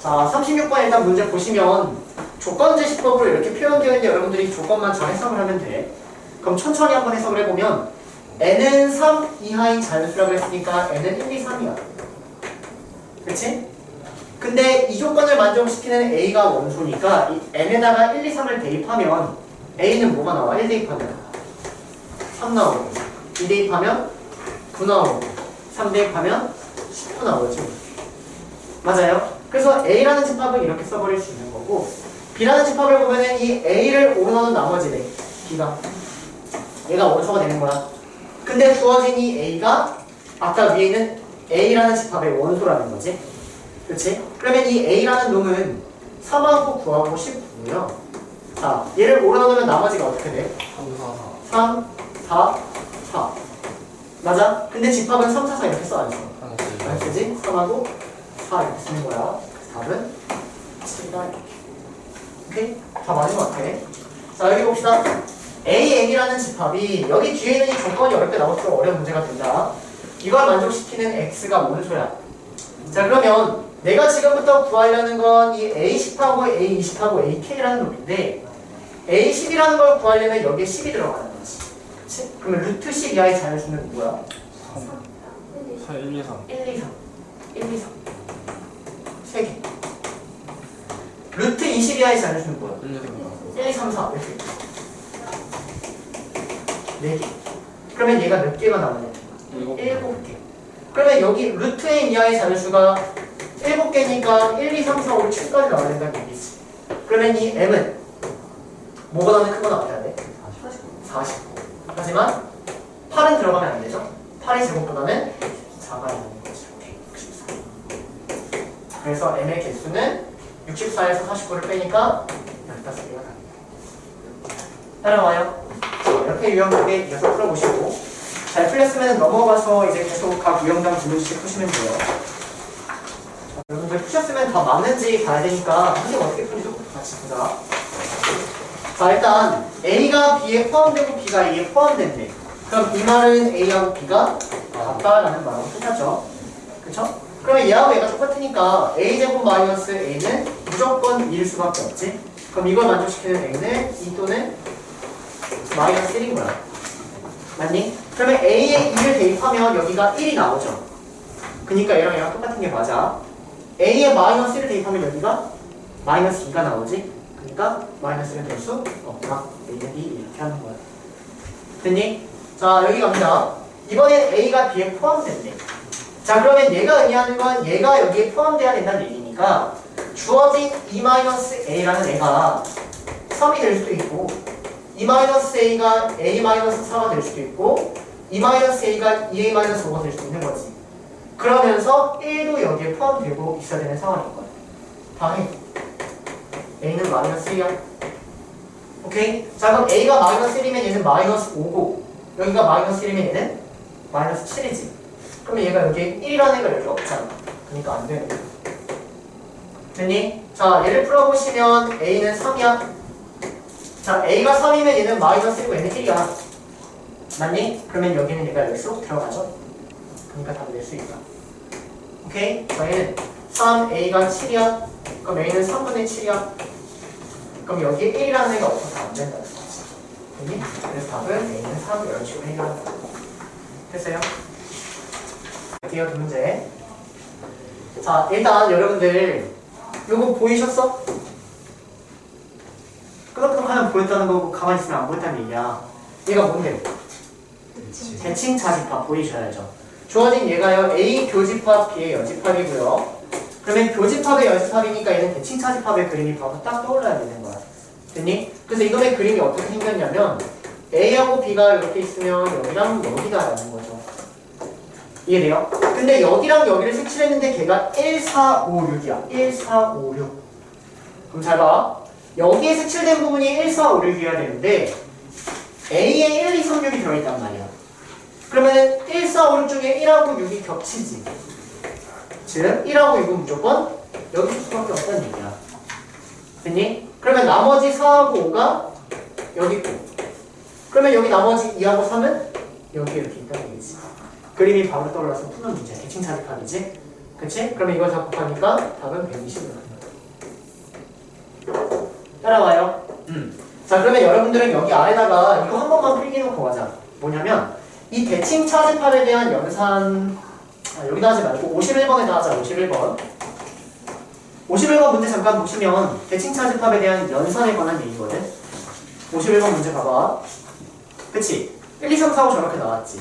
자, 36번 일단 문제 보시면 조건제시법으로 이렇게 표현되어 있는데 여러분들이 조건만 잘 해석을 하면 돼. 그럼 천천히 한번 해석을 해보면 n은 3 이하인 자연수라고 했으니까 n은 1, 2, 3이야. 그치? 근데 이 조건을 만족시키는 a가 원소니까 이 n에다가 1, 2, 3을 대입하면 a는 뭐가 나와? 1 대입하면 3 나오고 2 대입하면 9 나오고 3 대입하면 19 나오죠. 맞아요? 그래서 a라는 집합을 이렇게 써버릴 수 있는 거고 b라는 집합을 보면은 이 a를 오르는 나머지네. b가 얘가 원소가 되는 거야. 근데 주어진 이 a가 아까 위에 있는 a라는 집합의 원소라는 거지. 그렇지? 그러면 이 a라는 놈은 3하고 9하고 19고요. 자, 얘를 오르놓으면 나머지가 어떻게 돼? 3, 4, 4. 맞아? 근데 집합은 3, 4, 4 이렇게 써 안 써? 안 쓰지? 3하고 4 이렇게 쓰는 거야. 답은 7이다 이렇게. 오케이? 다 맞은 것 같아. 자, 여기 봅시다. AN이라는 집합이 여기 뒤에 있는 이 조건이 어렵게 나올수록 어려운 문제가 된다. 이걸 만족시키는 X가 원소야. 자, 그러면 내가 지금부터 구하려는 건 이 A10하고 A20하고 AK라는 놈인데 A10이라는 걸 구하려면 여기에 10이 들어가는 거지. 그치? 그러면 루트 10 이하의 자연수는 뭐야? 1, 2, 3 1, 2, 3 1, 2, 3 3개. 루트 20 이하의 자연수는 뭐야? 1, 2, 3, 4 이렇게 4개. 그러면 얘가 몇 개가 남았냐? 7개. 그러면 여기 루트 n 이하의 자연수가 7개니까 1, 2, 3, 4, 5, 7까지 나와야 된다는 얘기지. 그러면 이 m은 뭐보다는 크거나 같아야 돼? 49. 하지만 8은 들어가면 안 되죠? 8의 제곱보다는 작아야 되는 거지. 164. 그래서 m의 개수는 64에서 49를 빼니까 15개가 됩니다. 따라와요. 이렇게 유형하게 이어서 풀어보시고 잘 풀렸으면 넘어가서 이제 계속 각 유형당 분류식 푸시면 돼요. 여러분들 푸셨으면 다 맞는지 봐야 되니까 선생님 어떻게 푸는지 같이 보자. 자, 일단 A가 B에 포함되고 B가 A에 포함된대. 그럼 이 말은 A하고 B가 같다라는 말하고 끝났죠. 그쵸? 그러면 얘하고 얘가 똑같으니까 A제곱 마이너스 A는 무조건 2일 수밖에 없지. 그럼 이걸 만족시키는 A는 2 또는 마이너스 1인 거야. 맞니? 그러면 A에 2를 대입하면 여기가 1이 나오죠. 그니까 얘랑 똑같은 게 맞아. A에 마이너스 1을 대입하면 여기가 마이너스 2가 나오지. 그러니까 마이너스 1을 될 수 없다. A는 2 이렇게 하는 거야. 됐니? 자, 여기 갑니다. 이번엔 A가 B에 포함된대. 자, 그러면 얘가 의미하는 건 얘가 여기에 포함돼야 된다는 얘기니까 주어진 E-A라는 애가 3이 될 수도 있고 E-A가 A-4가 될 수도 있고 E-A가 EA-5가 될 수도 있는 거지. 그러면서 1도 여기에 포함되고 있어야 되는 상황인 거야. 다 해. A는 마이너스 1이야. 오케이? 자, 그럼 A가 마이너스 1이면 얘는 마이너스 5고 여기가 마이너스 1이면 얘는 마이너스 7이지. 그러면 얘가 여기에 1이라는 애가 여기 없잖아. 그러니까 안 되는 거야. 됐니? 자, 얘를 풀어보시면 A는 3이야. 자, A가 3이면 얘는 마이너스 1이고 얘는 1이야. 맞니? 그러면 여기는 얘가 여기 쏙 들어가죠? 그러니까 답을 낼 수 있다. 오케이? 자, 얘는 3A가 7이야. 그럼 A는 3분의 7이야. 그럼 여기에 1이라는 애가 없어서 안 된다는 거지. 됐니? 그래서 답은 A는 3 이런 식으로 해결한다. 됐어요? 할게요, 두 문제. 자, 일단 여러분들 요거 보이셨어? 끄덕끄덕 하면 보였다는 거고 가만히 있으면 안 보였다는 얘기야. 얘가 뭔데? 대칭차집합 보이셔야죠. 주어진 얘가요 A 교집합 B의 여집합이고요. 그러면 교집합의 여집합이니까 얘는 대칭차집합의 그림이 바로 딱 떠올라야 되는 거야. 됐니? 그래서 이놈의 그림이 어떻게 생겼냐면 A하고 B가 이렇게 있으면 여기랑 여기다라는 거죠. 이해돼요? 근데 여기랑 여기를 색칠했는데 걔가 1, 4, 5, 6이야. 1, 4, 5, 6. 그럼 잘 봐. 여기에 색칠된 부분이 1, 4, 5, 6이어야 되는데 A에 1, 2, 3, 6이 들어있단 말이야. 그러면 1, 4, 5, 6 중에 1하고 6이 겹치지. 즉 1하고 6은 무조건 여기 있을 수밖에 없다는 얘기야. 됐니? 그러면 나머지 4하고 5가 여기 있고 그러면 여기 나머지 2하고 3은 여기 이렇게 있다는 얘기지. 그림이 바로 떠올라서 푸는 문제야. 대칭 차집합이지. 그치? 그러면 이걸 다 곱하니까 답은 120으로 따라와요? 자, 그러면 여러분들은 여기 아래다가 이거 한 번만 필기해놓고 가자. 뭐냐면 이 대칭 차집합에 대한 연산 여기다 하지 말고 51번에다 하자. 51번 51번 문제 잠깐 보시면 대칭 차집합에 대한 연산에 관한 얘기거든. 51번 문제 봐봐. 그치? 1, 2, 3, 4, 5 저렇게 나왔지.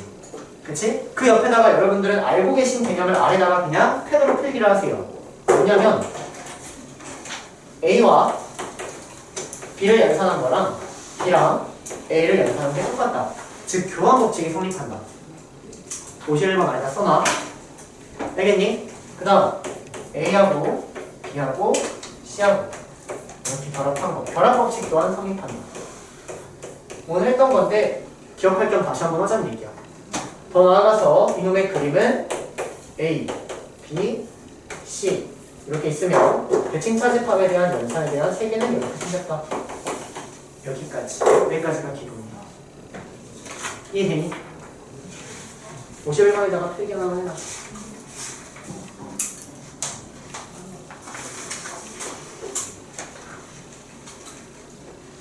그치? 그 옆에다가 여러분들은 알고 계신 개념을 아래다가 그냥 펜으로 필기를 하세요. 뭐냐면 A와 B를 연산한 거랑 B랑 A를 연산한 게 똑같다. 즉 교환 법칙이 성립한다. 51번 아래다 써놔. 알겠니? 그 다음 A하고 B하고 C하고 이렇게 결합한 거. 결합 법칙 또한 성립한다. 오늘 했던 건데 기억할 겸 다시 한번 하자는 얘기야. 더 나아가서 이놈의 그림은 A, B, C 이렇게 있으면 대칭 차집합에 대한 연산에 대한 세개는 이렇게 생겼다. 여기까지. 여기까지가 기본이야. 이해되니? 51번에다가 필기 하나만 해놔.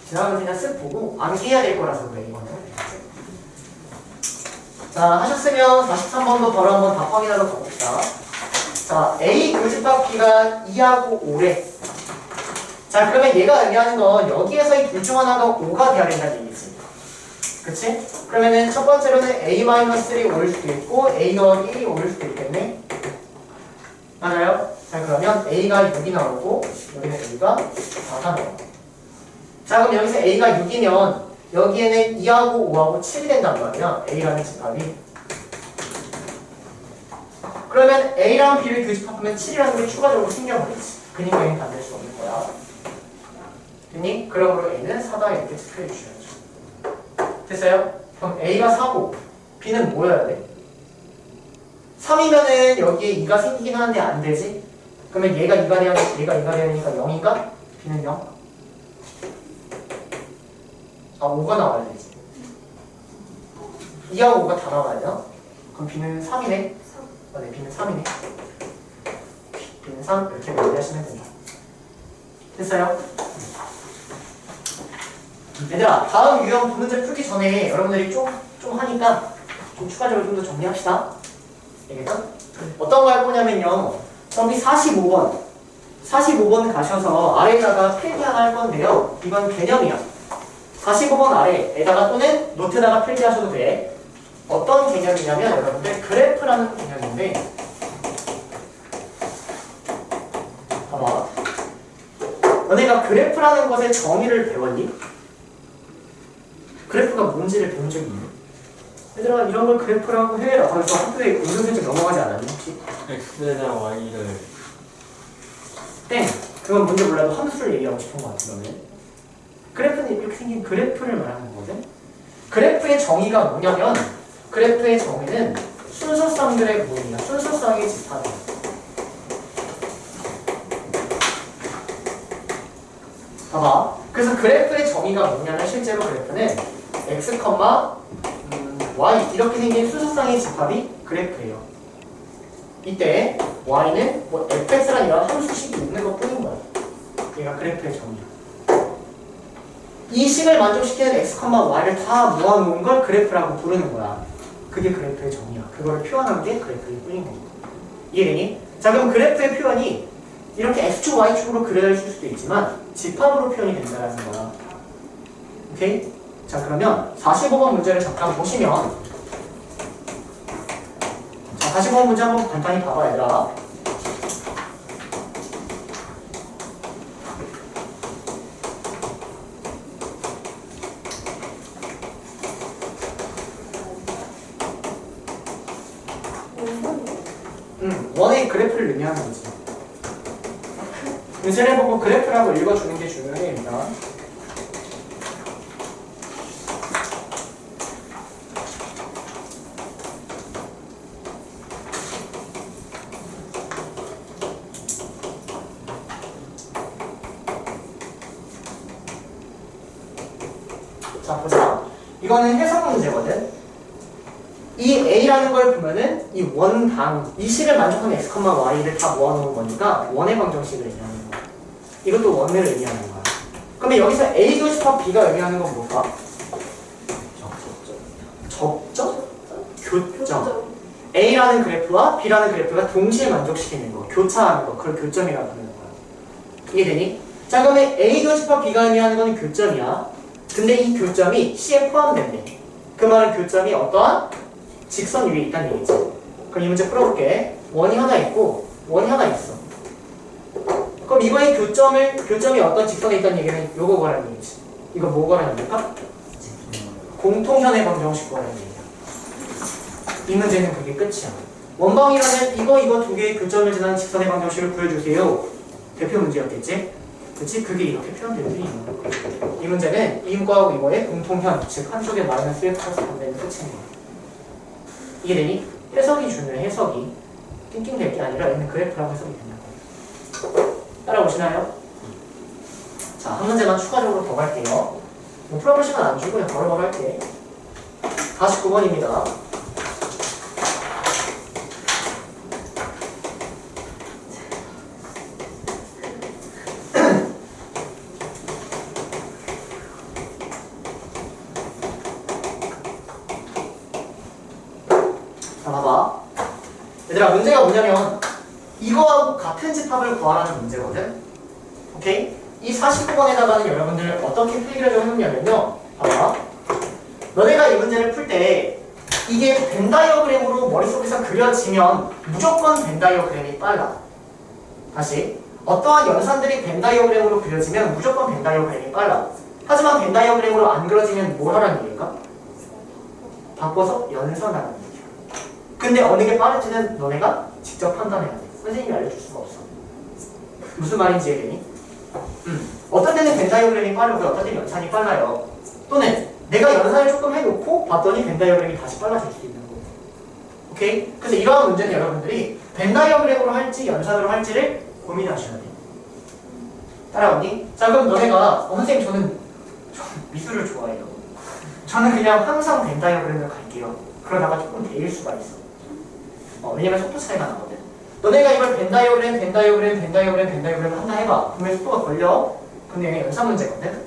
지나가면 그냥 쓱 보고 암기해야 될 거라서 그래 이거는. 자, 하셨으면 43번도 바로 한번 답 확인하러 가봅시다. 자, A 교집합 B가 2하고 5래. 자, 그러면 얘가 의미하는 건 여기에서 이 둘 중 하나가 5가 돼야 된다는 얘기지. 그치? 그러면은 첫 번째로는 A-3이 올 수도 있고 A가 1이 올 수도 있겠네. 맞아요? 자, 그러면 A가 6이 나오고 여기는 A가 4가 나와. 자, 그럼 여기서 A가 6이면 여기에는 2하고 5하고 7이 된단 말이야. A라는 집합이. 그러면 A랑 B를 교집합하면 7이라는 게 추가적으로 생겨버리지. 그니까 A는 만들 수 없는 거야. 됐니? 그러므로 A는 4다 이렇게 체크해 주셔야죠. 됐어요? 그럼 A가 4고 B는 뭐여야 돼? 3이면은 여기에 2가 생기긴 하는데 안 되지? 그러면 얘가 2가 돼야 얘가 2가 돼야 되니까 0인가? B는 0? 아, 5가 나와야 되지. 2하고 5가 다 나와야 돼요? 그럼 B는 3이네? 네, B는 3이네. B는 3 이렇게 마무리하시면 된다. 됐어요? 얘들아, 다음 유형 두 문제 풀기 전에 여러분들이 좀 하니까 좀 추가적으로 좀 더 정리합시다. 알겠죠? 어떤 거 할 거냐면요. 저기 45번 가셔서 아래에다가 필기 하나 할 건데요. 이건 개념이야. 45번 아래에다가 또는 노트에다가 필기하셔도 돼. 어떤 개념이냐면 여러분들 그래프라는 개념인데 봐봐. 너네가 그래프라는 것의 정의를 배웠니? 그래프가 뭔지를 배운 적이 있니? 얘들아 이런 걸 그래프라고 해라 하면서 학교에 은근슬쩍 넘어가지 않았니 혹시? X에 대한 Y를 땡! 그건 뭔지 몰라도 함수를 얘기하고 싶은 것 같아 너는. 그래프는 이렇게 생긴 그래프를 말하는 거거든? 그래프의 정의가 뭐냐면 그래프의 정의는 순서쌍들의 모임이야. 순서쌍의 집합이야. 봐봐. 그래서 그래프의 정의가 뭐냐면 실제로 그래프는 x, y 이렇게 생긴 순서쌍의 집합이 그래프예요. 이때 y는 뭐 fx란 이런 함수식이 있는 것 뿐인 거야. 얘가 그래프의 정의야. 이 식을 만족시키는 x, y를 다 모아놓은 걸 그래프라고 부르는 거야. 그게 그래프의 정의야. 그걸 표현한 게 그래프일 뿐인 거야. 이해되니? 자, 그럼 그래프의 표현이 이렇게 x축, y축으로 그려질 수도 있지만 집합으로 표현이 된다는 거야. 오케이? 자, 그러면 45번 문제를 잠깐 보시면 자, 45번 문제 한번 간단히 봐봐 얘들아. 원의 그래프를 의미하는 거지. 문제를 보고 그래프라고 읽어주는 게 중요해 일단. 자, 보자. 이거는 해석 문제거든. 이 A라는 걸 보면은 이 원당, 이 식을 만족하는 x, y를 다 모아놓은 거니까 원의 방정식을 의미하는 거야. 이것도 원을 의미하는 거야. 근데 여기서 A 교집합 B가 의미하는 건 뭘까? 접점? 교점. A라는 그래프와 B라는 그래프가 동시에 만족시키는 거, 교차하는 거, 그걸 교점이라고 하는 거야. 이해되니? 자, 그러면 A 교집합 B가 의미하는 건 교점이야. 근데 이 교점이 C에 포함된대. 그 말은 교점이 어떠한 직선 위에 있다는 얘기지. 그럼 이 문제 풀어볼게. 원이 하나 있고 원이 하나 있어. 그럼 이거의 교점이 어떤 직선에 있다는 얘기는 요거 거라는 얘기지. 이거 뭐 거라는 얘기일까? 공통현의 방정식 거라는 얘기야. 이 문제는 그게 끝이야. 원방이라면 이거 두 개의 교점을 지나는 직선의 방정식을 구해주세요. 대표 문제였겠지? 그치? 그게 이렇게 표현되는 게 있는 거야. 이 문제는 이거하고 이거의 공통현, 즉 한쪽에 마이너스 1 플러스 반대는 끝인 거야. 이해되니? 해석이 중요해. 해석이 띵띵될 게 아니라 얘는 그래프라고 해석이 되는 거야. 따라오시나요? 자, 한 문제만 추가적으로 더 갈게요. 뭐 풀어볼 시간 안 주고 그냥 바로바로 할게. 49번입니다. 자, 봐봐. 얘들아, 문제가 뭐냐면 이거하고 같은 집합을 구하라는 문제거든. 오케이? 이 49번에다가는 여러분들 어떻게 필기를 좀 해놓냐면요. 봐봐. 너네가 이 문제를 풀 때 이게 벤 다이어그램으로 머릿속에서 그려지면 무조건 벤 다이어그램이 빨라. 다시. 어떠한 연산들이 벤 다이어그램으로 그려지면 무조건 벤 다이어그램이 빨라. 하지만 벤 다이어그램으로 안 그려지면 뭘 하라는 얘기일까? 바꿔서 연산하라는 얘기야. 근데 어느 게 빠른지는 너네가 직접 판단해야 돼. 선생님이 알려줄 수가 없어. 무슨 말인지 이해되니? 어떤 때는 벤 다이어그램이 빠르고 어떤 때는 연산이 빨라요. 또는 내가 연산을 조금 해놓고 봤더니 벤 다이어그램이 다시 빨라질 수 있는 거고. 오케이? 그래서 이러한 문제는 여러분들이 벤 다이어그램으로 할지 연산으로 할지를 고민하셔야 돼. 따라오니? 자, 그럼 너네가 선생님 저는 미술을 좋아해요. 저는 그냥 항상 벤 다이어그램을 갈게요. 그러다가 조금 데일 수가 있어. 왜냐면 속도 차이가 나거든. 너네가 이걸 벤 다이어그램 한다 해봐. 그러면 속도가 걸려. 근데 얘네 연산 문제거든.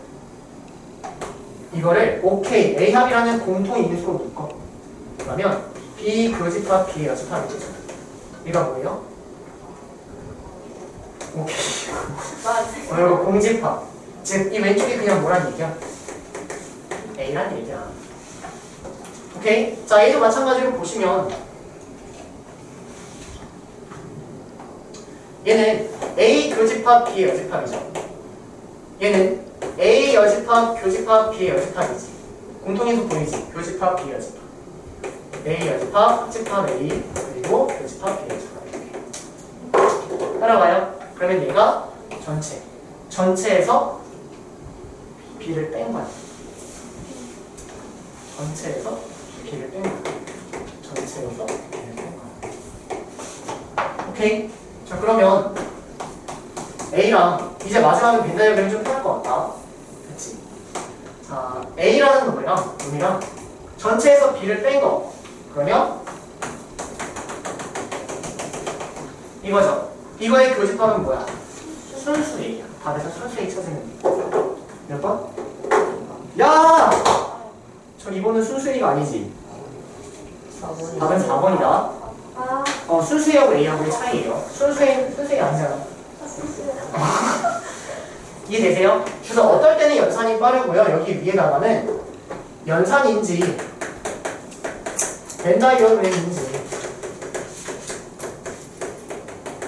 이거를 오케이 A합이라는 공통 인수로 묶어. 그러면 B 교집합 B의 여집합이 되죠. 이거 뭐예요? 오케이. 이거 공집합. 즉 이 왼쪽이 그냥 뭐란 얘기야? A란 얘기야. 오케이. 자, A도 마찬가지로 보시면 얘는 A 교집합 B의 여집합이죠. 얘는 A 여집합 교집합 B의 여집합이지. 공통인수 보이지? 교집합 B의 여집합. A 여집합, 합집합 A, 그리고 교집합 B의 여집합. 따라가요. 그러면 얘가 전체에서 B를 뺀 거야. 전체에서 B를 뺀 거야. 전체에서 B를 뺀 거야. 오케이? 자, 그러면 A랑 이제 마지막에 벤 다이어그램이 좀 편할 것 같다. 그치? 자, A라는 놈이랑 전체에서 B를 뺀 거. 그러면 이거죠. 이거의 교집합은 뭐야? 순수 A야. 답에서 순수 A 찾으면 몇 번? 야! 저 이거는 순수 A가 아니지. 답은 4번이다. 순수 A하고 A하고의 차이예요. 순수 A 아니잖아. 이해되세요? 그래서 어떨 때는 연산이 빠르고요. 여기 위에다가는 연산인지 벤 다이어그램인지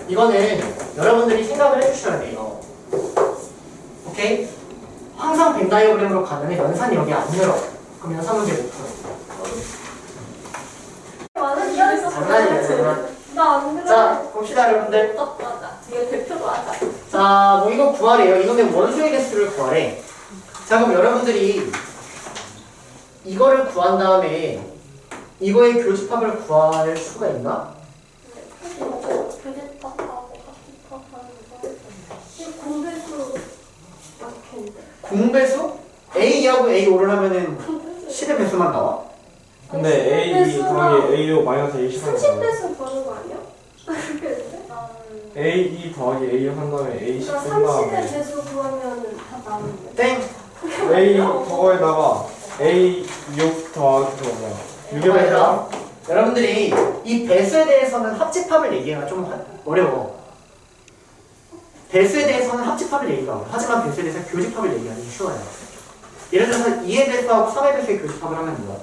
이거는 여러분들이 생각을 해주셔야 돼요. 오케이? 항상 벤 다이어그램으로 가면 연산이 여기 안 늘어. 그럼 연산 문제 못 풀어. 장난이에요. 자, 봅시다 여러분들. 맞아. 이거 대표로 하자. 자, 뭐 이거 구하래요. 이거는 원소의 개수를 구하래. 자, 그럼 여러분들이 이거를 구한 다음에 이거의 교집합을 구할 수가 있나? 교집합하고 합집합하는 거. 공배수 막혔는데. 공배수? A하고 A5를 하면은 10의 배수만 나와? 근데 A 더하기 A로 마이너스 A 10 30배수 버는 거 아니야? 그렇게 했는데? A2 더하기 A 한 다음에 A10 그러니까 쓴 30의 다음에 배수 구하면 다 나오는데. 땡! A 그거에다가 A6 더하기 그거 뭐야 6의 얘들아, 여러분들이 이 배수에 대해서는 합집합을 얘기하기가 좀 어려워. 배수에 대해서는 합집합을 얘기가 어려워. 하지만 배수에 대해서 교집합을 얘기하기 쉬워요. 예를 들어서 2의 배수하고 3의 배수의 교집합을 하면 뭐야?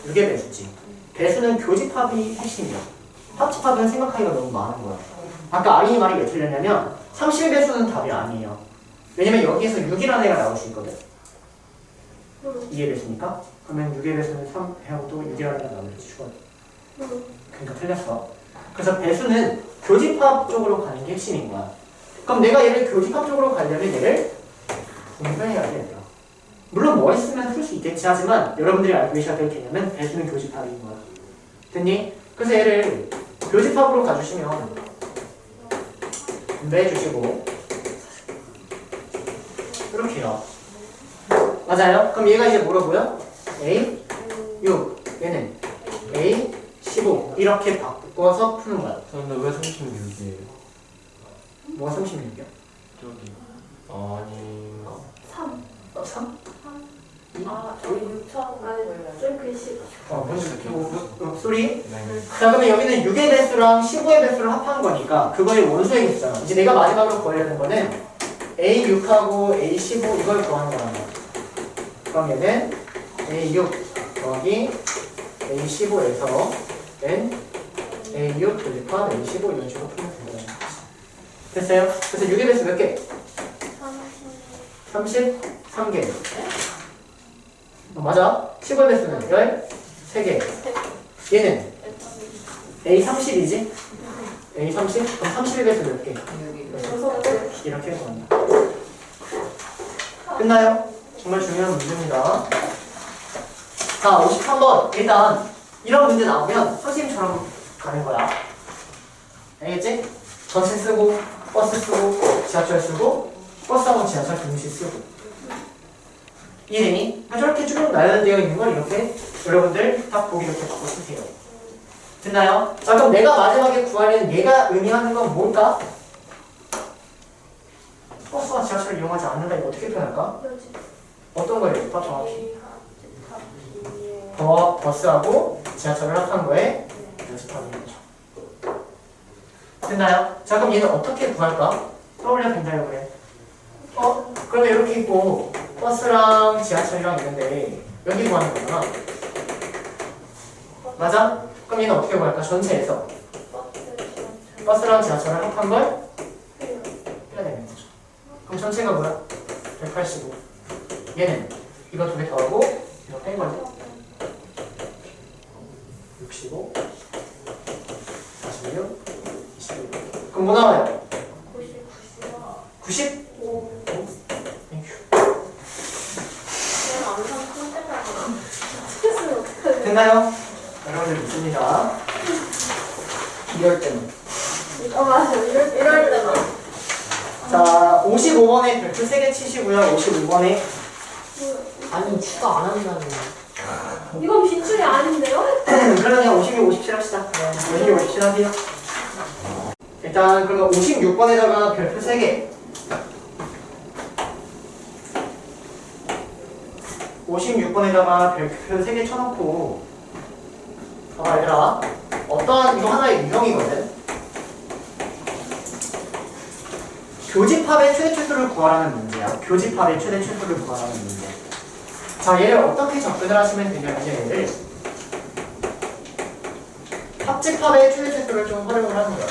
6의 배수지. 배수는 교집합이 핵심이야. 합집합은 생각하기가 너무 많은 거야. 아까 아린이 말이 왜 틀렸냐면 30의 배수는 답이 아니에요. 왜냐면 여기에서 6이라는 애가 나올 수 있거든. 2의 배수니까. 그러면 6의 배수는 3 하고 또 6이라는 애가 나오겠지. 쉬워요. 그러니까 틀렸어. 그래서 배수는 교집합 쪽으로 가는 게 핵심인 거야. 그럼 내가 얘를 교집합 쪽으로 가려면 얘를 분배해야 돼. 물론 뭐 있으면 풀 수 있겠지 하지만 여러분들이 알고 계셔야 될 개념은 배수는 교집합인 거야. 됐니? 그래서 얘를 교집합으로 가주시면 분배해 주시고 이렇게요. 맞아요? 그럼 얘가 이제 뭐라고요? A 6 얘는 A 15 이렇게 바꿔서 푸는 거야. 근데 왜 36이에요? 뭐가 36이야? 저기 아닌가? 3. 3? 아, 저희 6천. 아니, 좀 글씨. 소리? 네. 자, 그러면 여기는 6의 배수랑 15의 배수를 합한 거니까 그거의 원소의 개수잖아. 이제 내가 마지막으로 구해야 되는 거는 A6하고 A15 이걸 구하는 거란 말이야. 그럼 얘는 A6 더하기 A15에서 N A6 교집합 A15 이런 식으로 풀면 된다. 됐어요? 그래서 6의 배수 몇 개? 33개. 맞아. 15의 배수는 13개. 얘는 A30이지? A30? 그럼 30의 배수 몇 개? 이렇게 해서 한다. 끝나요? 정말 중요한 문제입니다. 자, 53번. 일단 이런 문제 나오면 선생님처럼 가는 거야. 알겠지? 전세 쓰고 버스 쓰고 지하철 쓰고 버스하고 지하철 동시에 쓰고 이해되니? 저렇게 쭉 나열되어 있는 걸 이렇게 여러분들 딱 보기 이렇게 바꿔 쓰세요. 됐나요? 자, 그럼 내가 마지막에 구하려는 얘가 의미하는 건 뭘까? 버스와 지하철을 이용하지 않는다. 이거 어떻게 표현할까? 어떤 걸 얘기할까 정확히? 버스하고 지하철을 합한 거에 연습하는 거죠. 됐나요? 자, 그럼 얘는 어떻게 구할까? 떠올려 본다요 그래. 그러면 이렇게 있고 버스랑 지하철이랑 있는데 여기 구하는 거잖아. 맞아? 그럼 얘는 어떻게 구할까? 전체에서 버스랑 지하철을 합한 걸 해야 되는 거죠. 그럼 전체가 뭐야? 185. 얘는 이거 두 개 더하고 이거 뺀 거지. 65 46 26. 그럼 뭐 나와요? 90? 됐나요? 여러분들 믿습니다. 이럴 때는. 맞아. 이럴 때만. 자, 55번에 별표 3개 치시고요. 55번에 아니 추가 안 한다는 이건 빈줄이 아닌데요? 그러면 그냥 52, 57 합시다. 52, 57 하세요. 일단 그러면 56번에다가 별표 3개 56번에다가 별표 3개 쳐놓고 봐봐 얘들아 어떠한 이거 하나의 유형이거든. 교집합의 최대 최소를 구하라는 문제야. 교집합의 최대 최소를 구하라는 문제. 자, 얘를 어떻게 접근을 하시면 되냐면 얘를 합집합의 최대 최소를 좀 활용을 하는 거야.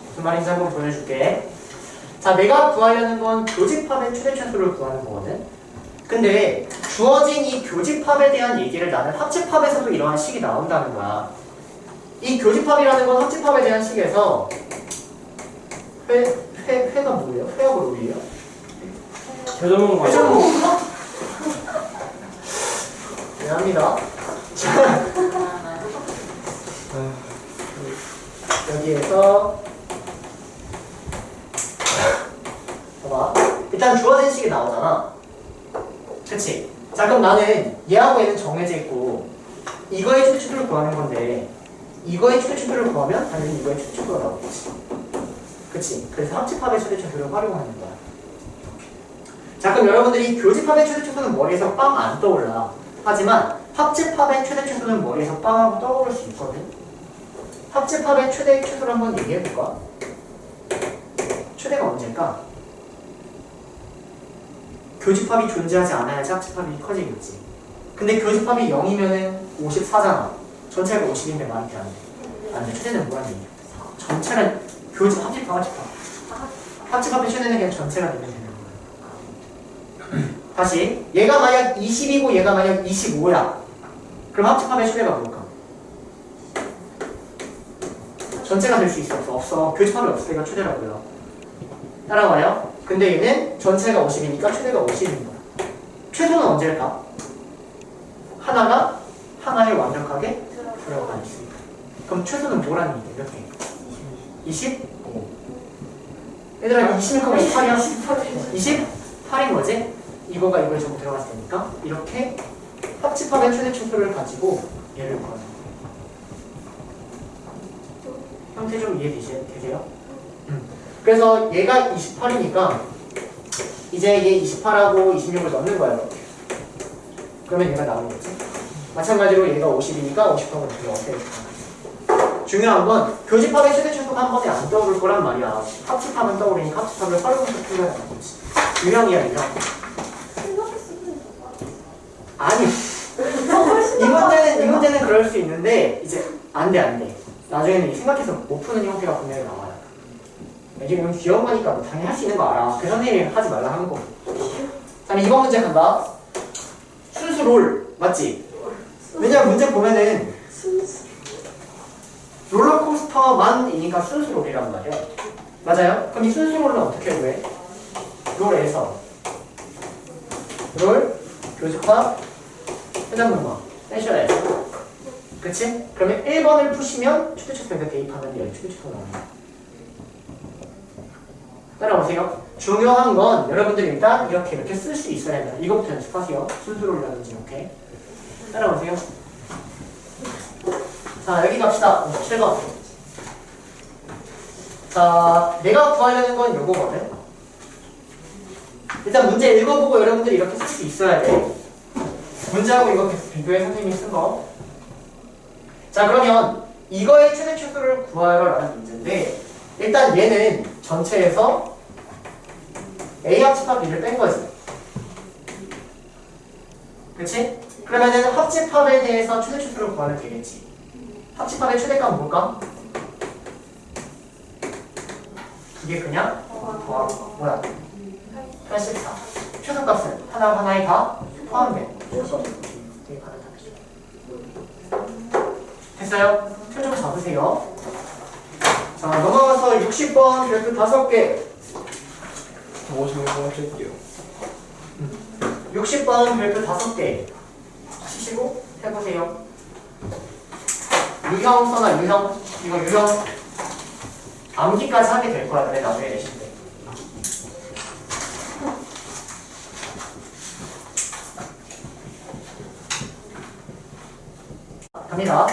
무슨 말인지 한번 보여줄게. 자, 내가 구하려는 건 교집합의 최대 최소를 구하는 거거든. 근데 주어진 이 교집합에 대한 얘기를 나는 합집합에서도 이러한 식이 나온다는 거야. 이 교집합이라는 건 합집합에 대한 식에서 회가 뭐예요? 회하고 롤이에요? 최종 회전목. 미안합니다. 여기에서 봐봐. 일단 주어진 식이 나오잖아. 그치? 자, 그럼 나는 얘하고 얘는 정해져 있고 이거의 최대치수를 구하는 건데 이거의 최대치수를 구하면 당연히 이거의 최대치수가 나오겠지. 그치? 그래서 합집합의 최대치수를 활용하는 거야. 자, 그럼 여러분들이 교집합의 최대치수는 머리에서 빵 안 떠올라. 하지만 합집합의 최대치수는 머리에서 빵 하고 떠오를 수 있거든. 합집합의 최대치수를 한번 얘기해볼까? 최대가 언제일까? 교집합이 존재하지 않아야지 합집합이 커지겠지. 근데 교집합이 0이면은 54잖아. 전체가 50인데 말이 돼, 안 돼. 안 돼. 최대는 뭐라는 얘기야? 전체는 교집, 합집합, 합집합. 합집합의 최대는 그냥 전체가 되면 되는 거야. 다시. 얘가 만약 20이고 얘가 만약 25야. 그럼 합집합의 최대가 뭘까? 전체가 될 수 있어? 없어. 교집합이 없을 때가 최대라고요. 따라와요? 근데 얘는 전체가 50이니까 최대가 50인 거야. 최소는 언제일까? 하나가 하나에 완벽하게 들어가 있으니까. 그럼 최소는 뭐라는 얘기야? 몇 개? 20? 얘들아 20이니까 28이야? 28인 거지? 이거가 이걸 전부 들어갔을 테니까 이렇게 합집합의 최대 최소를 가지고 얘를 구하는 거야. 형태 좀 이해되세요? 그래서 얘가 28이니까 이제 얘 28하고 26을 넣는 거야 이렇게. 그러면 얘가 나오겠지? 마찬가지로 얘가 50이니까 50하고 이렇게 어떻게 중요한 건 교집합의 최대 최소가 한 번에 안 떠오를 거란 말이야. 합집합은 떠오르니까 합집합을 활용해서 풀어야 되는 거지. 유형이야 유형. 아니 이 문제는 그럴 수 있는데 이제 안 돼. 나중에는 생각해서 못 푸는 형태가 분명히 나와요. 지금 귀여운 거니까 뭐 당연히 할 수 있는 거 알아. 그 선생님이 하지 말라 하는 거. 자, 이번 문제 간다. 순수 롤 맞지? 왜냐면 문제 보면은 롤러코스터만이니까 순수 롤이란 말이야. 맞아요? 그럼 이 순수 롤은 어떻게 구해? 롤에서 롤, 교집합, 회전문화, 센셔에서 그치? 그러면 1번을 푸시면 추대초소에서 대입하면 얘 추대초소 나옵니다. 따라오세요. 중요한 건 여러분들이 일단 이렇게 쓸 수 있어야 된다. 이거부터 연습하세요. 순수롤이라든지 이렇게. 따라오세요. 자, 여기 갑시다. 7번. 자, 내가 구하려는 건 요거거든. 일단 문제 읽어보고 여러분들이 이렇게 쓸 수 있어야 돼. 문제하고 이거 계속 비교해 선생님이 쓴 거. 자, 그러면 이거의 최대 최소를 구하여라는 문제인데 일단 얘는 전체에서 A 합집합 B를 뺀 거지. 그치? 그러면은 합집합에 대해서 최대 최소를 구하면 되겠지. 합집합의 최대값은 뭘까? 이게 그냥 뭐야? 84. 최소값은 하나하나에 다 포함된 됐어요? 표정 잡으세요. 자, 넘어가서 60번 별표 5개. 50번 칠게요. 60번 별표 5개. 치시고 해보세요. 유형 써놔, 유형. 이거 유형 암기까지 하게 될 거야, 그래, 나중에 내실 때. 갑니다.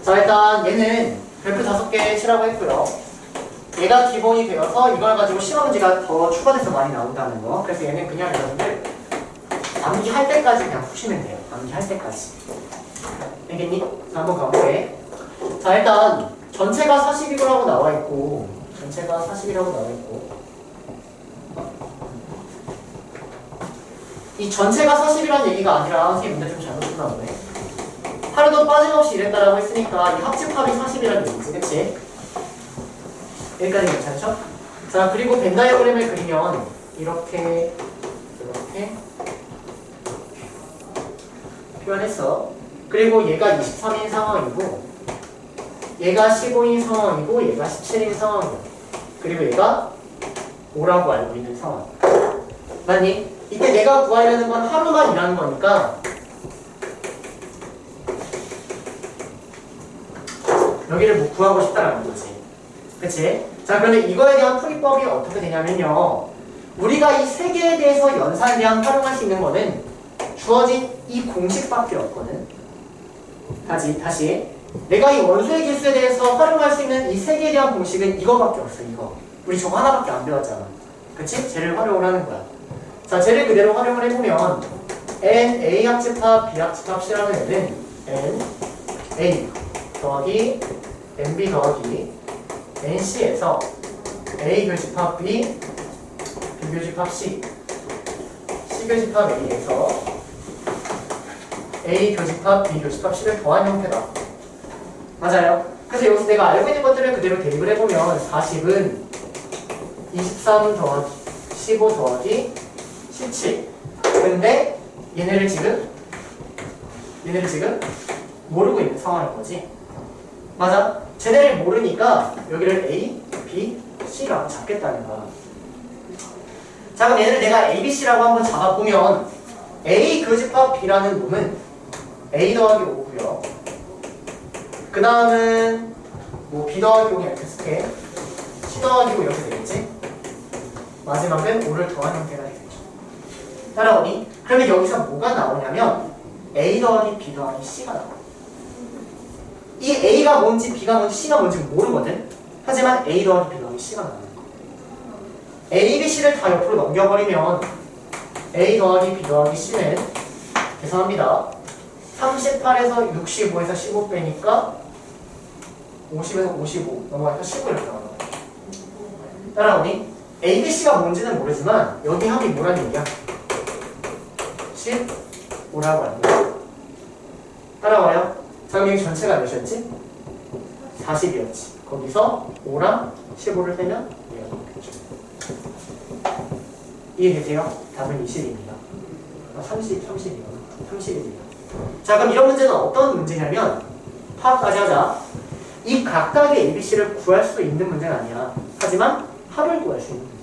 자, 일단 얘는 별표 5개 치라고 했고요. 얘가 기본이 되어서 이걸 가지고 시험 문제가 더 추가돼서 많이 나온다는 거. 그래서 얘는 그냥 여러분들 암기할 때까지 그냥 푸시면 돼요. 암기할 때까지. 알겠니? 자, 한번 가볼게. 자, 일단 전체가 40이라고 나와 있고 전체가 40이라고 나와 있고 이 전체가 40이라는 얘기가 아니라 선생님 문제 좀 잘못 썼나 보네. 하루도 빠짐없이 이랬다라고 했으니까 이 합집합이 40이라는 얘기지, 그치? 여기까지 괜찮죠? 자, 그리고 벤 다이어그램을 그리면 이렇게 표현했어. 그리고 얘가 23인 상황이고 얘가 15인 상황이고 얘가 17인 상황이야. 그리고 얘가 5라고 알고 있는 상황. 맞니? 이때 내가 구하려는 건 하루만 일하는 거니까 여기를 뭐 구하고 싶다라는 거지. 그치? 자, 그러면 이거에 대한 풀이법이 어떻게 되냐면요. 우리가 이 세 개에 대해서 연산량 활용할 수 있는 거는 주어진 이 공식밖에 없거든. 다시 내가 이 원소의 개수에 대해서 활용할 수 있는 이 세 개에 대한 공식은 이거밖에 없어. 이거 우리 저거 하나밖에 안 배웠잖아. 그치? 쟤를 활용을 하는 거야. 자, 쟤를 그대로 활용을 해보면 n a 합집합 b 합집합 c라는 애는 n a 더하기 n b 더하기 n c에서 a 교집합 b b 교집합 c c 교집합 a에서 a 교집합 b 교집합 c를 더한 형태다. 맞아요. 그래서 여기서 내가 알고 있는 것들을 그대로 대입을 해보면 40은 23 더하기 15 더하기 17. 근데 얘네를 지금 모르고 있는 상황인 거지. 맞아? 쟤네를 모르니까 여기를 A, B, C라고 잡겠다는 거야. 자, 그럼 얘네를 내가 A, B, C라고 한번 잡아보면 A 교집합 B라는 놈은 A 더하기 5고요. 그 다음은 뭐 B 더하기 5 이렇게 쓸게. C 더하기 5 이렇게 되겠지? 마지막은 5를 더한 형태가 되겠죠. 따라오니? 그러면 여기서 뭐가 나오냐면 A 더하기 B 더하기 C가 나와. 이 A가 뭔지 B가 뭔지 C가 뭔지 모르거든? 하지만 A 더하기 B 더하기 C가 나오는 거. A, B, C를 다 옆으로 넘겨버리면 A 더하기 B 더하기 C는 계산합니다. 38에서 65에서 15 빼니까 50에서 55 넘어가니까 15 이렇게 나오는 거야. 따라오니? A, B, C가 뭔지는 모르지만 여기 합이 뭐라는 얘기야? 15라고 하는 거야. 따라와요? 자, 그럼 여기 전체가 몇이었지? 40이었지. 거기서 5랑 15를 빼면 얘가 나오겠죠. 이해되세요? 답은 20입니다. 30입니다. 자, 그럼 이런 문제는 어떤 문제냐면 파악까지 하자. 이 각각의 ABC를 구할 수 있는 문제는 아니야. 하지만 합을 구할 수 있는 문제야.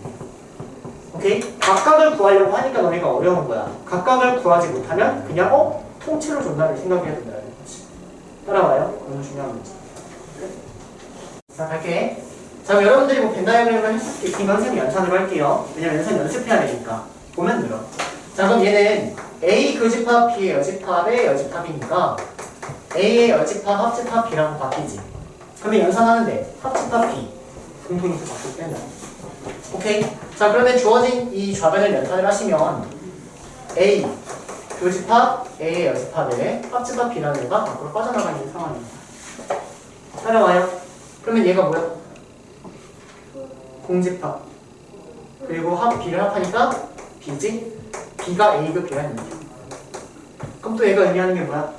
오케이? 각각을 구하려고 하니까 너네가 어려운 거야. 각각을 구하지 못하면 그냥 통째로 준다를 생각해야 된다는 거지. 따라와요? 오늘 중요한 문제. 자, 갈게. 자, 그럼 여러분들이 뭐 벤다이어그램을 했을 수도 있으니까 선생님이 연산으로 할게요. 왜냐면 연습해야 되니까. 보면 늘어. 자, 그럼 얘는 A 교집합 B의 여집합의 여집합이니까 A의 여집합 합집합 B라고 바뀌지. 그러면 연산하는데 합집합 B 공통인수 바꾸기 때문에. 오케이? 자, 그러면 주어진 이 좌변을 연산을 하시면 A 교집합 A의 여집합에 합집합 B라는 애가 밖으로 빠져나가 있는 상황입니다. 따라와요? 그러면 얘가 뭐야? 공집합. 그리고 합 B를 합하니까 B지? B가 A급이라는 얘기야. 그럼 또 얘가 의미하는 게 뭐야?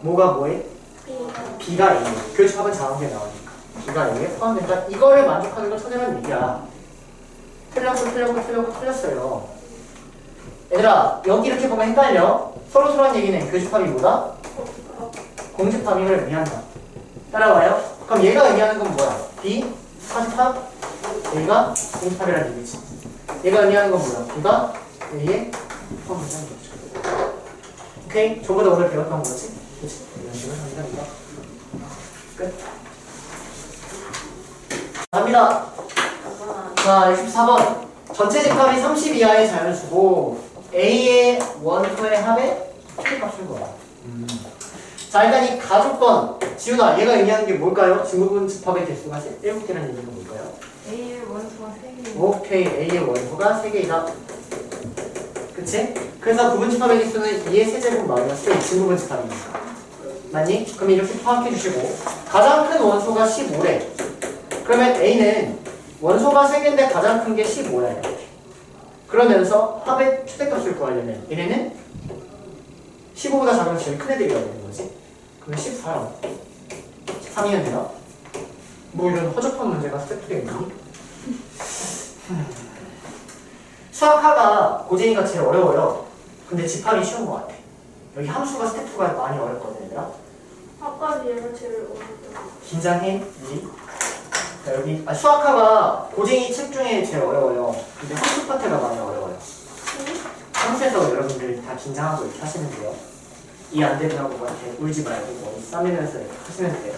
뭐가 뭐해? B가 A. 교집합은 작은 게 나오니까. B가 A에 포함된다. 이거를 만족하는 걸 찾으라는 얘기야. 틀렸어요. 얘들아, 여기 이렇게 보면 헷갈려. 서로서로한 얘기는 교집합이 뭐다? 공집합임을 의미한다. 따라와요? 그럼 얘가 의미하는 건 뭐야? B, 합집합, A가 공집합이라는 얘기지. 얘가 의미하는 건 뭐야? B가 A에 포함된다는 거죠. 오케이? 저보다 오늘 배웠던 거지? 그치? 이런 식으로 합니다. 끝. 갑니다. 자, 64번. 전체 집합이 30 이하의 자연수고 A의 원소의 합의 최대값인 거야. 자, 일단 이 가족권. 지훈아, 얘가 의미하는 게 뭘까요? 증부분 집합의 개수가 7개라는 얘기는 뭘까요? A의 원소가 3개. 오케이, A의 원소가 3개이다. 그치? 그래서 부분집합의 개수는 2의 세제곱 마이너스 증부분집합이니까. 맞니? 그럼 이렇게 파악해 주시고 가장 큰 원소가 15래. 그러면 A는 원소가 3개인데 가장 큰 게 15야. 이렇게. 그러면서 합의 최대값을 구하려면 얘네는 15보다 작으면 제일 큰 애들이어야 되는 거지. 그럼 14야. 13이면 되나? 뭐 이런 허접한 문제가 스텝2에 있니? 수학하가 고재니까 제일 어려워요. 근데 집합이 쉬운 것 같아. 여기 함수가 스텝2가 많이 어렵거든, 얘들아. 아까 얘가 제일 어렵다. 긴장해, 우리. 자, 여기 수학하가 고쟁이 책 중에 제일 어려워요. 근데 함수 파트가 많이 어려워요. 함수에서 여러분들 다 긴장하고 이렇게 하시면 돼요. 이해 안 되더라고 뭐한테 울지 말고 머리 싸매면서 이렇게 하시면 돼요.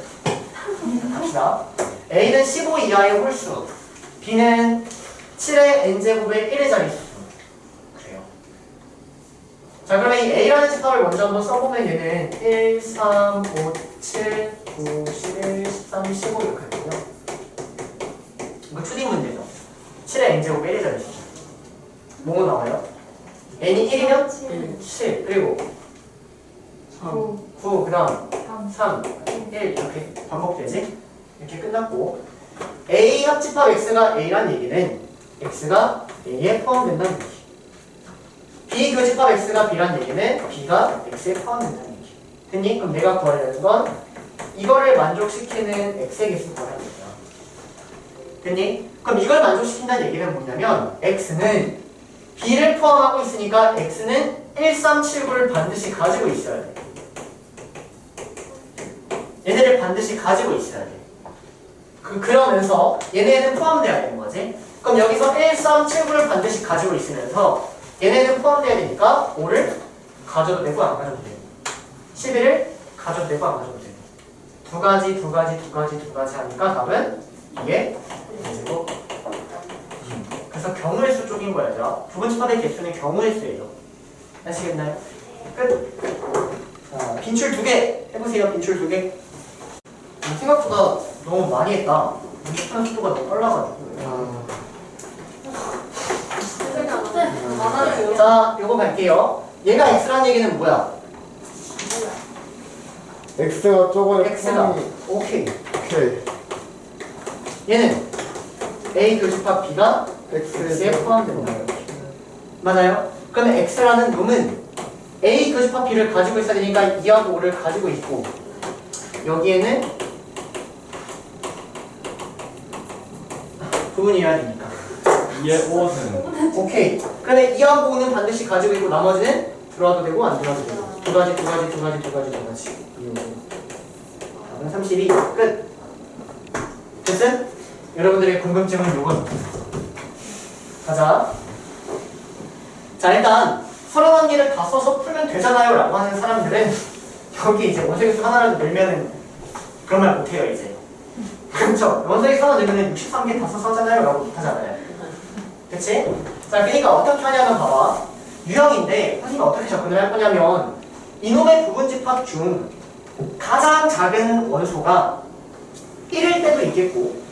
갑시다. A는 15 이하의 홀수, B는 7의 n제곱의 1의 자릿수. 그래요. 자, 그러면 이 A라는 집합을 먼저 한번 써보면 얘는 1, 3, 5, 7, 9, 11, 13, 15 이렇게 되고요. 이거 추딩 문제죠. 7의 n제곱 1이잖아요. 뭐뭐 나와요? n이 1이면 7, 그리고 9, 그 다음 3, 1 이렇게 반복되지? 이렇게 끝났고 A 합집합 X가 A란 얘기는 X가 A에 포함된다는 얘기. B 교집합 X가 B란 얘기는 B가 X에 포함된다는 얘기. 됐니? 그럼 내가 구하려는 건 이거를 만족시키는 X의 개수 구하라는 얘기야. 됐니? 그럼 이걸 만족시킨다는 얘기는 뭐냐면 X는 B를 포함하고 있으니까 X는 1, 3, 7, 9를 반드시 가지고 있어야 돼. 얘네를 반드시 가지고 있어야 돼. 그러면서 얘네는 포함돼야 되는 거지. 그럼 여기서 1, 3, 7, 9를 반드시 가지고 있으면서 얘네는 포함돼야 되니까 5를 가져도 되고 안 가져도 되고 11을 가져도 되고 안 가져도 되고 두 가지 하니까 답은 이게 제곱. 그래서 경우의 수 쪽인 거야죠. 부분집합의 개수는 경우의 수예요. 아시겠나요? 끝. 자, 빈출 2개 해보세요. 빈출 2개. 생각보다 너무 많이 했다. 연습하는 속도가 너무 빨라가지고. 자, 요거 갈게요. 얘가 x라는 얘기는 뭐야? X가 저거에 x가 오케이. 얘는 a 교집합 b가 x에 포함된다. 맞아요? 그러면 x라는 놈은 a 교집합 b를 가지고 있어야 되니까 2하고 5를 가지고 있고 여기에는 부분이어야 되니까. 2의 5는 오케이. 그러면 2하고 5는 반드시 가지고 있고 나머지는 들어와도 되고 안 들어와도 되고 두 가지. 답은 32. 끝. 됐음? 여러분들의 궁금증은 요건. 가자. 자, 일단 31개를 다 써서 풀면 되잖아요 라고 하는 사람들은 여기 이제 원소개수 하나라도 늘면은 그런 말 못해요 이제. 그렇죠? 원소개수 하나 늘면은 63개 다 써서 하잖아요 라고 못하잖아요. 그치? 자, 그러니까 어떻게 하냐면 봐봐. 유형인데 선생님이 어떻게 접근을 할 거냐면 이놈의 부분집합 중 가장 작은 원소가 1일 때도 있겠고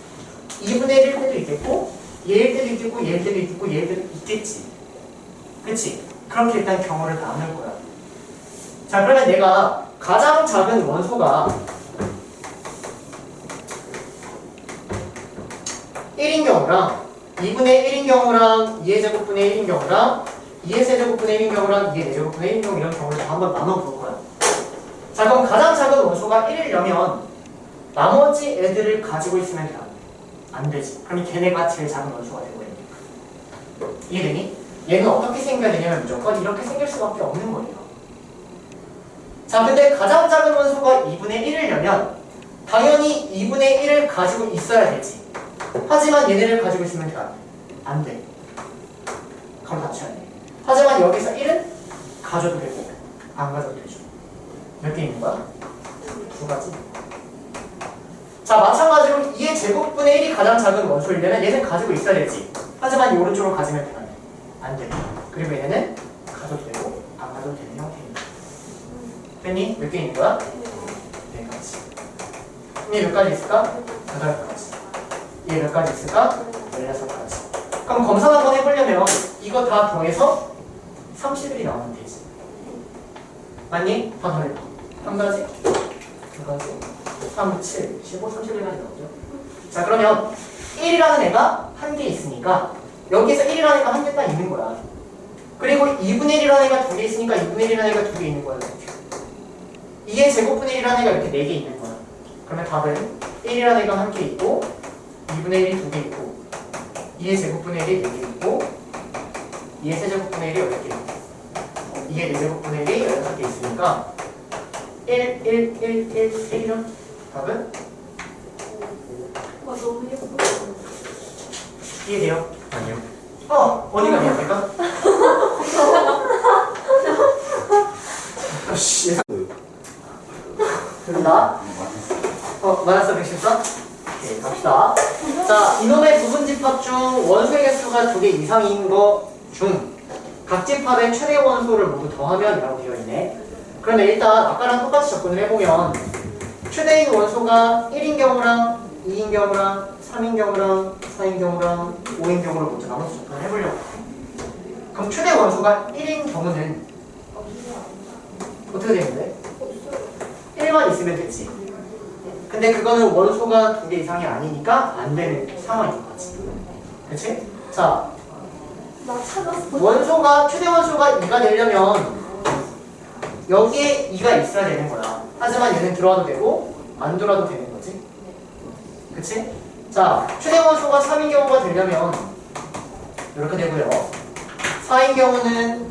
2분의 1일 때도 있겠고 얘일 때도 있겠고 얘일 때도 있겠고 얘일 때도 있겠지. 그치? 그렇게 일단 경우를 나눌 거야. 자, 그러면 내가 가장 작은 원소가 1인 경우랑 2분의 1인 경우랑 2의 제곱분의 1인 경우랑 2의 세제곱분의 1인 경우랑 2의 4제곱분의 1인 경우 이런 경우를 다 한번 나눠볼 거야. 자, 그럼 가장 작은 원소가 1이려면 나머지 애들을 가지고 있으면 돼? 안 되지. 그럼 걔네가 제일 작은 원소가 되고 이해되니? 얘는 어떻게 생겨야 되냐면 무조건 이렇게 생길 수밖에 없는 거예요. 자, 근데 가장 작은 원소가 2분의 1이려면 당연히 2분의 1을 가지고 있어야 되지. 하지만 얘네를 가지고 있으면 돼? 안 돼. 그럼 맞춰야 돼. 하지만 여기서 1은 가져도 되고 안 가져도 되죠. 몇 개 있는 거야? 두 가지. 자, 마찬가지로 2의 제곱분의 1이 가장 작은 원소이려면 얘는 가지고 있어야 되지. 하지만 이 오른쪽으로 가지면 되나요? 안 돼. 그리고 얘는 가져도 되고 안 가져도 되는 형태입니다. 됐니? 몇 개 있는 거야? 네 가지. 얘 몇 가지 있을까? 8가지. 얘 몇 가지 있을까? 16가지. 그럼 검사 한번 해보려면 이거 다 더해서 30일이 나오면 되지. 맞니? 다 더해봐. 한 가지, 두 가지, 3, 7, 15, 31가지 나오죠. 자, 그러면 1이라는 애가 한 개 있으니까 여기서 1이라는 애가 한 개 딱 있는 거야. 그리고 2분의 1이라는 애가 두 개 있으니까 2분의 1이라는 애가 두 개 있는 거야. 2의 제곱분의 1이라는 애가 이렇게 4개 있는 거야. 그러면 답은 1이라는 애가 한 개 있고 2분의 1이 두 개 있고 2의 제곱분의 1이 4개 있고 2의 세제곱분의 1이 8개 있고 2의 4제곱분의 1이 16개 있으니까 1, 1, 1, 1, 1이죠? 답은? 너무 예뻐. 이해돼요? 아니요. 어디가 이해될까? 예상. 된다? 맞았어, 114? 오케이, 갑시다. 자, 이놈의 부분집합 중 원소의 개수가 2개 이상인 거 중 각 집합의 최대 원소를 모두 더하면 이라고 되어 있네. 그러면 일단 아까랑 똑같이 접근을 해보면 최대인 원소가 1인 경우랑 2인 경우랑 3인 경우랑 4인 경우랑 5인 경우를 먼저 나눠서 접근을 해보려고. 그럼 최대 원소가 1인 경우는 어떻게 되는데? 1만 있으면 되지. 근데 그거는 원소가 2개 이상이 아니니까 안 되는 상황인 거지. 그치? 자, 나 찾았어. 원소가, 최대 원소가 2가 되려면 여기에 2가 있어야 되는 거야. 하지만 얘는 들어와도 되고 안 들어와도 되는 거지. 그치? 자, 최대 원소가 3인 경우가 되려면 이렇게 되고요. 4인 경우는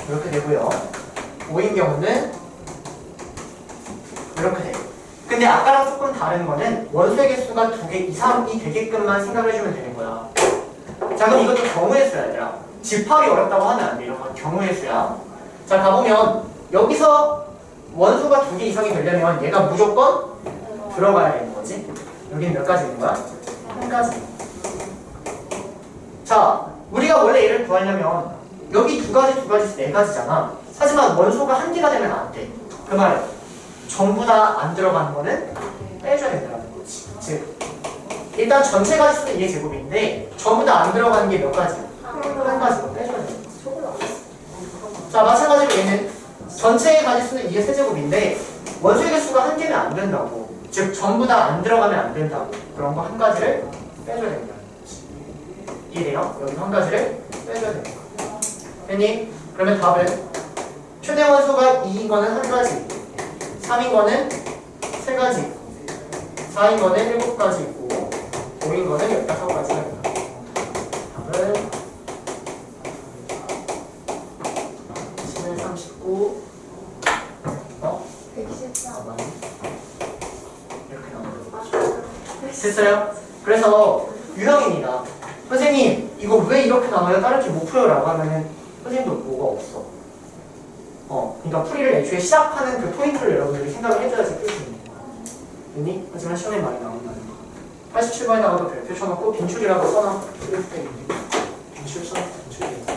이렇게 되고요. 5인 경우는 이렇게 돼요. 근데 아까랑 조금 다른 거는 원소의 개수가 2개 이상이 되게끔만 생각을 해주면 되는 거야. 자, 그럼 이것도 경우의 수야, 얘들아. 집합이 어렵다고 하면 안 돼. 이런 건 경우의 수야. 자, 가보면 여기서 원소가 2개 이상이 되려면 얘가 무조건 들어가야 되는 거지. 여기는 몇 가지 있는 거야? 한 가지. 자, 우리가 원래 얘를 구하려면 여기 두 가지, 네 가지잖아. 하지만 원소가 한 개가 되면 안 돼. 그 말, 전부 다 안 들어가는 거는 빼줘야 된다는 거지. 즉, 일단 전체 가지수는 2의 제곱인데 전부 다 안 들어가는 게 몇 가지? 한 가지로 빼줘야 돼. 자, 마찬가지로 얘는 전체의 가지수는 2의 세제곱인데 원소의 개수가 한 개면 안 된다고. 즉, 전부 다 안 들어가면 안 된다고. 그런 거 한 가지를 빼줘야 된다는 거지. 이해돼요? 여기 한 가지를 빼줘야 되는 거야. 됐니? 그러면 답은 최대 원소가 2인 거는 한 가지, 3인 거는 3가지, 4인 거는 7가지 있고 5인 거는 15가지가 있다. 답은 11, 39 114. 맞네. 이렇게 나오는 됐어요? 그래서 유형입니다. 선생님 이거 왜 이렇게 나와요? 다른 게 못 풀어요? 라고 하면은 선생님도 뭐가 없어. 그러니까 풀이를 애초에 시작하는 그 포인트를 여러분들이 생각을 해줘야지 풀 수 있는 거야. 됐니? 하지만 시험에 많이 나온다는 거. 87번에 나와도 별표 쳐놓고 빈출이라고 써놔. 빈출 써놔. 빈출이.